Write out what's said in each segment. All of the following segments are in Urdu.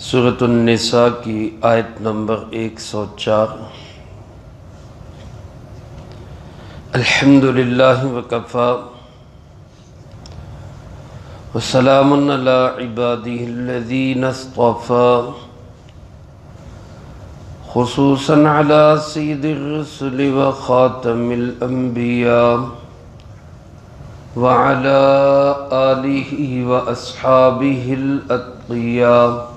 سورۃ النساء کی آیت نمبر 104۔ الحمدللہ وکفی وسلام علی عبادہ الذین اصطفی، خصوصا علی سید الرسل وخاتم الانبیاء وعلى آلہ واصحابہ الاتقیاء۔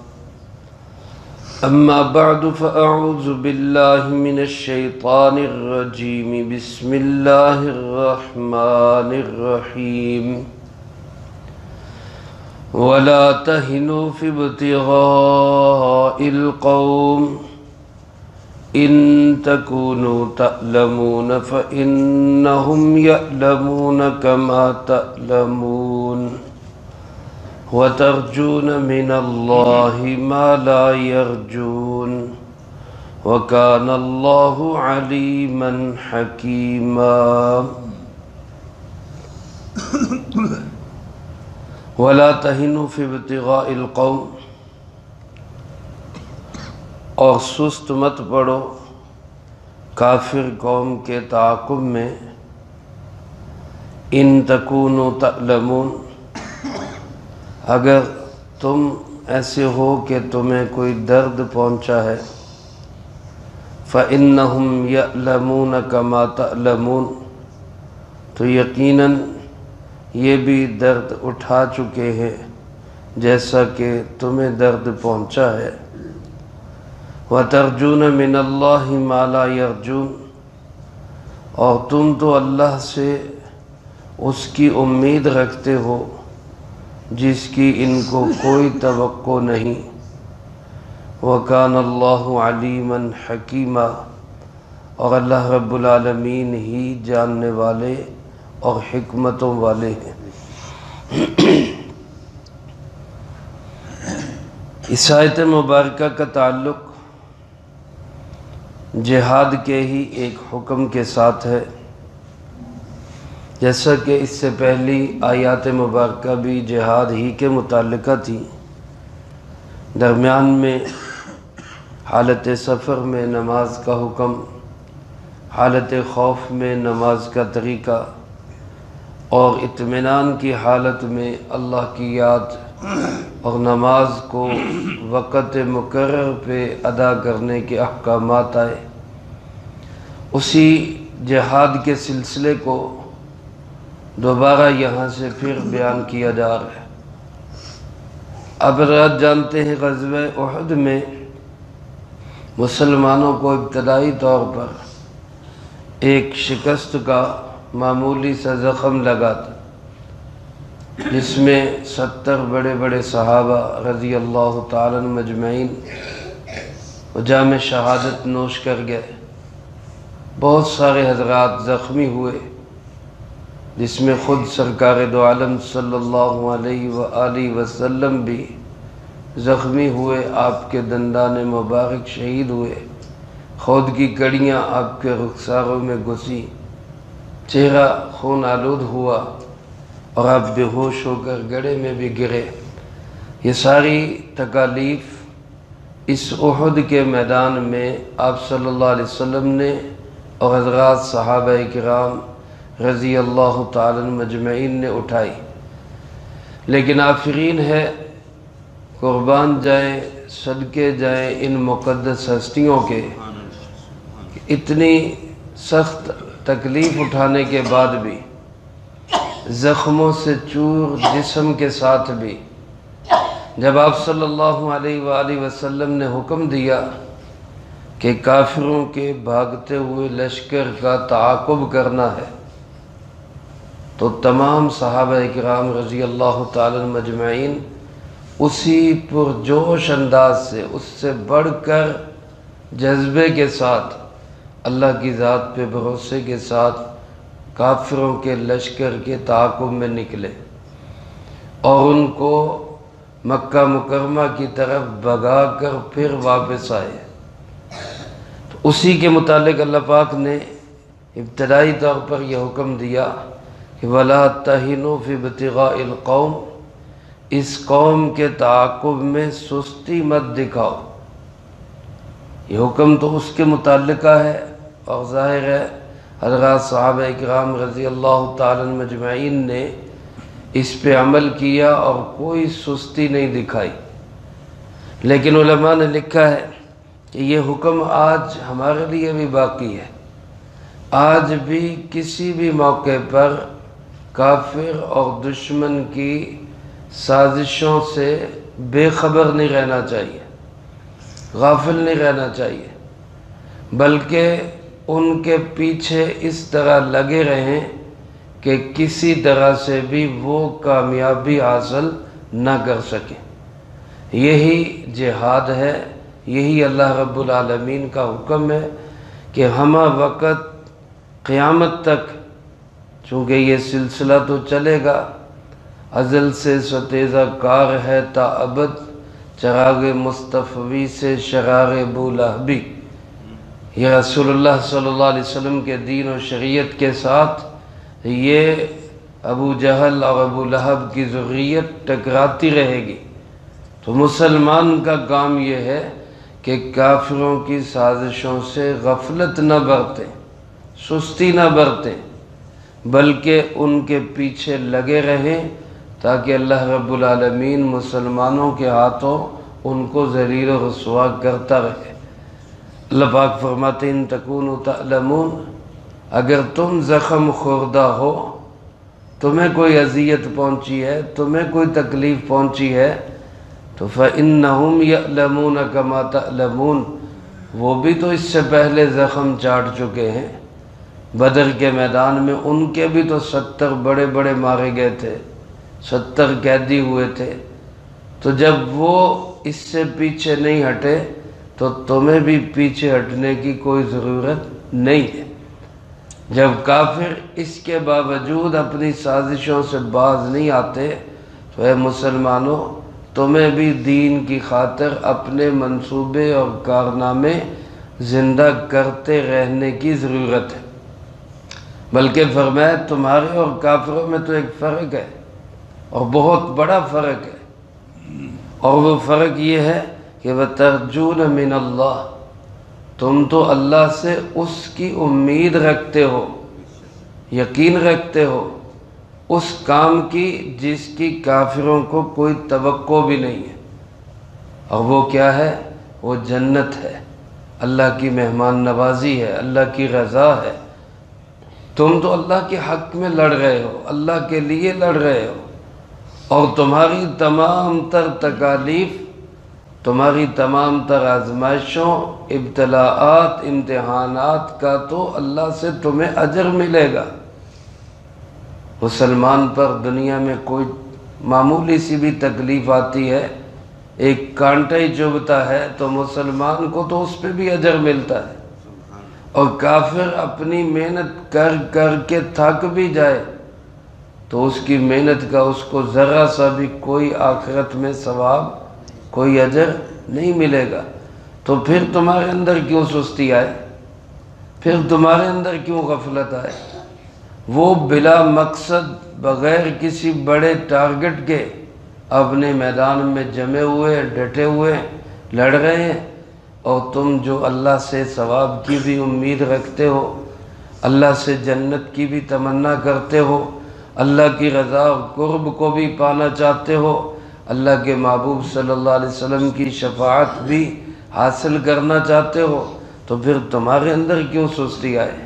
اما بعد فاعوذ باللہ من الشیطان الرجیم، بسم اللہ الرحمن الرحیم۔ ولا تہنوا فی ابتغاء القوم ان تکونوا تعلمون فإنهم يعلمون كما تعلمون وترجون من الله ما لا يرجون وكان الله عليما حكيما۔ ولا تهنوا في ابتغاء القوم، اور سست مت پڑو کافر قوم کے تعاقب میں۔ ان تکونوا تعلمون، اگر تم ایسے ہو کہ تمہیں کوئی درد پہنچا ہے، فَإِنَّهُمْ يَعْلَمُونَ كَمَا تَعْلَمُونَ، تو یقیناً یہ بھی درد اٹھا چکے ہیں جیسا کہ تمہیں درد پہنچا ہے۔ وَتَرْجُونَ مِنَ اللَّهِ مَا لَا يَرْجُونَ، اور تم تو اللہ سے اس کی امید رکھتے ہو جس کی ان کو کوئی توقع نہیں۔ وَكَانَ اللَّهُ عَلِيمًا حَكِيمًا، اور اللہ رب العالمین ہی جاننے والے اور حکمتوں والے ہیں۔ اس آیت مبارکہ کا تعلق جہاد کے ہی ایک حکم کے ساتھ ہے، جیسا کہ اس سے پہلی آیات مبارکہ بھی جہاد ہی کے متعلقہ تھی۔ درمیان میں حالت سفر میں نماز کا حکم، حالت خوف میں نماز کا طریقہ، اور اطمینان کی حالت میں اللہ کی یاد اور نماز کو وقت مقرر پہ ادا کرنے کے احکامات آئے۔ اسی جہاد کے سلسلے کو دوبارہ یہاں سے پھر بیان کیا جا رہا ہے۔ اب رات جانتے ہیں غزوہ احد میں مسلمانوں کو ابتدائی طور پر ایک شکست کا معمولی سا زخم لگا تھا، جس میں 70 بڑے بڑے صحابہ رضی اللہ تعالی عنہم مجمعین جام شہادت نوش کر گئے۔ بہت سارے حضرات زخمی ہوئے، جس میں خود سرکار دو عالم صلی اللہ علیہ وآلہ وسلم بھی زخمی ہوئے، آپ کے دندان مبارک شہید ہوئے، خود کی کڑیاں آپ کے رخساروں میں گھسی، چہرہ خون آلود ہوا، اور آپ بے ہوش ہو کر گڑھے میں بھی گرے۔ یہ ساری تکالیف اس احد کے میدان میں آپ صلی اللہ علیہ وسلم نے اور حضرات صحابہ کرام رضی اللہ تعالی مجمعین نے اٹھائی۔ لیکن آفرین ہے، قربان جائیں، صدقے جائیں ان مقدس ہستیوں کے، اتنی سخت تکلیف اٹھانے کے بعد بھی، زخموں سے چور جسم کے ساتھ بھی، جب آپ صلی اللہ علیہ وآلہ وسلم نے حکم دیا کہ کافروں کے بھاگتے ہوئے لشکر کا تعاقب کرنا ہے، تو تمام صحابہ کرام رضی اللہ تعالی مجمعین اسی پرجوش انداز سے، اس سے بڑھ کر جذبے کے ساتھ، اللہ کی ذات پہ بھروسے کے ساتھ کافروں کے لشکر کے تعاقب میں نکلے، اور ان کو مکہ مکرمہ کی طرف بھگا کر پھر واپس آئے۔ تو اسی کے متعلق اللہ پاک نے ابتدائی طور پر یہ حکم دیا کہ وَلَا تَهِنُوا فِي ابْتِغَاءِ الْقَوْمِ، اس قوم کے تعاقب میں سستی مت دکھاؤ۔ یہ حکم تو اس کے متعلقہ ہے، اور ظاہر ہے حضرات صحابہ اکرام رضی اللہ تعالیٰ عنہم مجمعین نے اس پہ عمل کیا اور کوئی سستی نہیں دکھائی۔ لیکن علماء نے لکھا ہے کہ یہ حکم آج ہمارے لیے بھی باقی ہے۔ آج بھی کسی بھی موقع پر کافر اور دشمن کی سازشوں سے بے خبر نہیں رہنا چاہیے، غافل نہیں رہنا چاہیے، بلکہ ان کے پیچھے اس طرح لگے رہیں کہ کسی طرح سے بھی وہ کامیابی حاصل نہ کر سکیں۔ یہی جہاد ہے، یہی اللہ رب العالمین کا حکم ہے کہ ہمہ وقت قیامت تک، چونکہ یہ سلسلہ تو چلے گا، ازل سے ستیزہ کار ہے تا ابد، چراغ مصطفی سے شرار بولہبی۔ یہ رسول اللہ صلی اللہ علیہ وسلم کے دین و شریعت کے ساتھ یہ ابو جہل اور ابو لہب کی ذریت ٹکراتی رہے گی۔ تو مسلمان کا کام یہ ہے کہ کافروں کی سازشوں سے غفلت نہ برتیں، سستی نہ برتیں، بلکہ ان کے پیچھے لگے رہیں تاکہ اللہ رب العالمین مسلمانوں کے ہاتھوں ان کو ذلیل و رسوا کرتا رہے۔ اللہ پاک فرماتے ہیں ان تکونوا تعلمون، اگر تم زخم خوردہ ہو، تمہیں کوئی اذیت پہنچی ہے، تمہیں کوئی تکلیف پہنچی ہے، تو فَإِنَّهُمْ يَعْلَمُونَ كَمَا تَعْلَمُونَ، وہ بھی تو اس سے پہلے زخم چاٹ چکے ہیں۔ بدر کے میدان میں ان کے بھی تو 70 بڑے بڑے مارے گئے تھے، 70 قیدی ہوئے تھے۔ تو جب وہ اس سے پیچھے نہیں ہٹے تو تمہیں بھی پیچھے ہٹنے کی کوئی ضرورت نہیں ہے۔ جب کافر اس کے باوجود اپنی سازشوں سے باز نہیں آتے تو اے مسلمانوں، تمہیں بھی دین کی خاطر اپنے منصوبے اور کارنامے زندہ کرتے رہنے کی ضرورت ہے۔ بلکہ فرمایا تمہارے اور کافروں میں تو ایک فرق ہے، اور بہت بڑا فرق ہے، اور وہ فرق یہ ہے کہ وَتَرْجُونَ مِنَ اللَّهِ، تم تو اللہ سے اس کی امید رکھتے ہو، یقین رکھتے ہو اس کام کی جس کی کافروں کو کوئی توقع بھی نہیں ہے، اور وہ کیا ہے؟ وہ جنت ہے، اللہ کی مہمان نوازی ہے، اللہ کی رضا ہے۔ تم تو اللہ کے حق میں لڑ رہے ہو، اللہ کے لیے لڑ رہے ہو، اور تمہاری تمام تر تکالیف، تمہاری تمام تر آزمائشوں، ابتلاءات، امتحانات کا تو اللہ سے تمہیں اجر ملے گا۔ مسلمان پر دنیا میں کوئی معمولی سی بھی تکلیف آتی ہے، ایک کانٹا ہی چبھتا ہے تو مسلمان کو تو اس پہ بھی اجر ملتا ہے، اور کافر اپنی محنت کر کر کے تھک بھی جائے تو اس کی محنت کا اس کو ذرا سا بھی کوئی آخرت میں ثواب، کوئی اجر نہیں ملے گا۔ تو پھر تمہارے اندر کیوں سستی آئے؟ پھر تمہارے اندر کیوں غفلت آئے؟ وہ بلا مقصد بغیر کسی بڑے ٹارگٹ کے اپنے میدان میں جمے ہوئے، ڈٹے ہوئے لڑ رہے ہیں، اور تم جو اللہ سے ثواب کی بھی امید رکھتے ہو، اللہ سے جنت کی بھی تمنا کرتے ہو، اللہ کی رضا اور قرب کو بھی پانا چاہتے ہو، اللہ کے محبوب صلی اللہ علیہ وسلم کی شفاعت بھی حاصل کرنا چاہتے ہو، تو پھر تمہارے اندر کیوں سستی آئے؟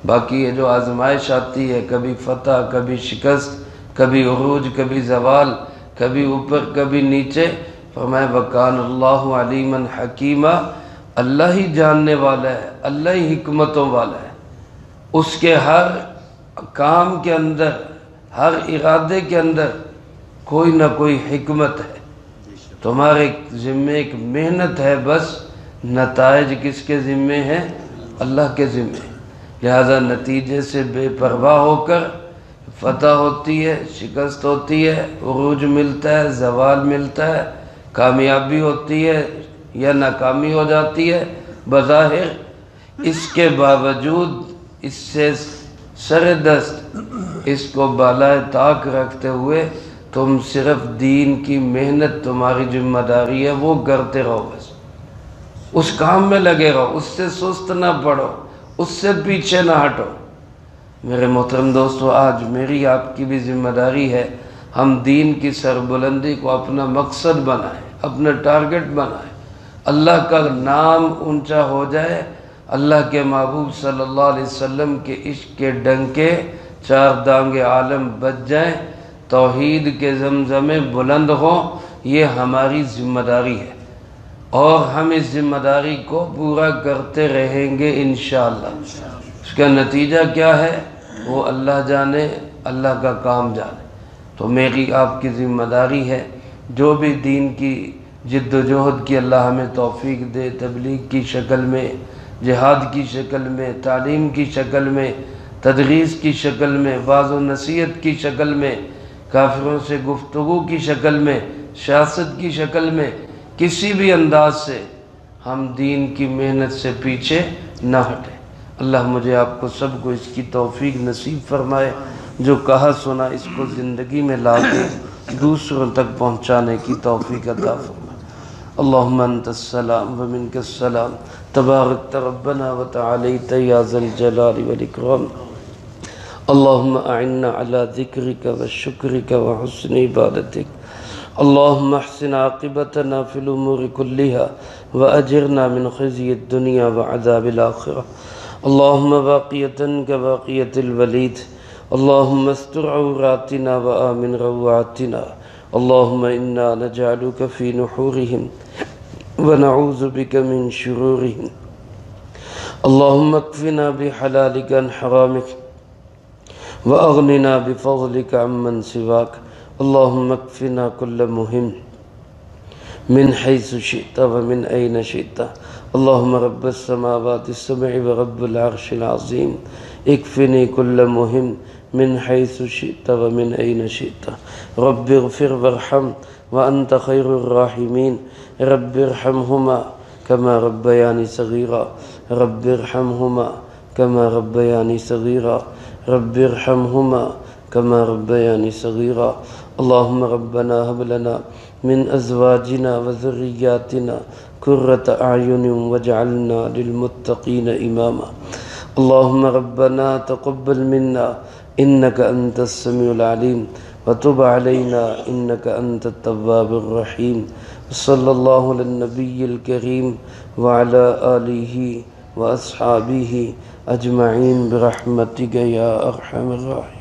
باقی یہ جو آزمائش آتی ہے، کبھی فتح، کبھی شکست، کبھی عروج، کبھی زوال، کبھی اوپر کبھی نیچے، فرمایا وَكَانَ اللَّهُ عَلِيمًا حَكِيمًا، اللہ ہی جاننے والا ہے، اللہ ہی حکمتوں والا ہے، اس کے ہر کام کے اندر، ہر ارادے کے اندر کوئی نہ کوئی حکمت ہے۔ تمہارے ذمے ایک محنت ہے، بس نتائج کس کے ذمے ہیں؟ اللہ کے ذمے۔ لہذا نتیجے سے بے پرواہ ہو کر فتح ہوتی ہے، شکست ہوتی ہے، عروج ملتا ہے، زوال ملتا ہے، کامیابی ہوتی ہے یا ناکامی ہو جاتی ہے بظاہر، اس کے باوجود اس سے سر دست، اس کو بالائے طاق رکھتے ہوئے تم صرف دین کی محنت تمہاری ذمہ داری ہے، وہ کرتے رہو، بس اس کام میں لگے رہو، اس سے سست نہ پڑو، اس سے پیچھے نہ ہٹو۔ میرے محترم دوستو، آج میری آپ کی بھی ذمہ داری ہے، ہم دین کی سربلندی کو اپنا مقصد بنائیں، اپنا ٹارگٹ بنائیں، اللہ کا نام اونچا ہو جائے، اللہ کے محبوب صلی اللہ علیہ وسلم کے عشق کے ڈنکے چار دانگے عالم بج جائیں، توحید کے زمزمے بلند ہوں، یہ ہماری ذمہ داری ہے، اور ہم اس ذمہ داری کو پورا کرتے رہیں گے انشاءاللہ۔ اس کا نتیجہ کیا ہے وہ اللہ جانے، اللہ کا کام جانے۔ تو میری آپ کی ذمہ داری ہے، جو بھی دین کی جد و جہد کی اللہ ہمیں توفیق دے، تبلیغ کی شکل میں، جہاد کی شکل میں، تعلیم کی شکل میں، تدریس کی شکل میں، وعظ و نصیحت کی شکل میں، کافروں سے گفتگو کی شکل میں، سیاست کی شکل میں، کسی بھی انداز سے ہم دین کی محنت سے پیچھے نہ ہٹیں۔ اللہ مجھے آپ کو سب کو اس کی توفیق نصیب فرمائے، جو کہا سنا اس کو زندگی میں لا کے دوسروں تک پہنچانے کی توفیق عطا فرمائے۔ اللہم انت السلام ومنک السلام، تبارکت ربنا وتعالیت یا ذا الجلال والاکرام۔ اللہم اعنا علی ذکرک وشکرک وحسن عبادتک۔ اللہم احسن عاقبتنا فی الامور کلہا واجرنا من خزی الدنیا وعذاب الآخرہ۔ اللہم باقیتا کباقیت الولید، اللہم استر عوراتنا وآمن روعاتنا۔ اللہم انا نجعلک فی نحورہم ونعوذ بک من شرورہم۔ اللہم اکفنا بحلالک عن حرامک وأغننا بفضلك عمن سواك۔ اللهم اكفنا كل مهم من حيث شئت ومن أين شئت۔ اللهم رب السماوات السبع ورب العرش العظيم، اكفني كل مهم من حيث شئت ومن أين شئت۔ رب اغفر وارحم وأنت خير الراحمين۔ رب ارحمهما كما ربياني صغيرا، رب ارحمهما كما ربياني صغيرا، رب ارحمهما كما ربياني صغيرا۔ اللهم ربنا هب لنا من أزواجنا وذرياتنا قرة أعين واجعلنا للمتقين إماما۔ اللهم ربنا تقبل منا إنك أنت السميع العليم وتب علينا إنك أنت التواب الرحيم۔ صلى الله على النبي الكريم وعلى آله وأصحابه أجمعين برحمتك يا أرحم الراحمين۔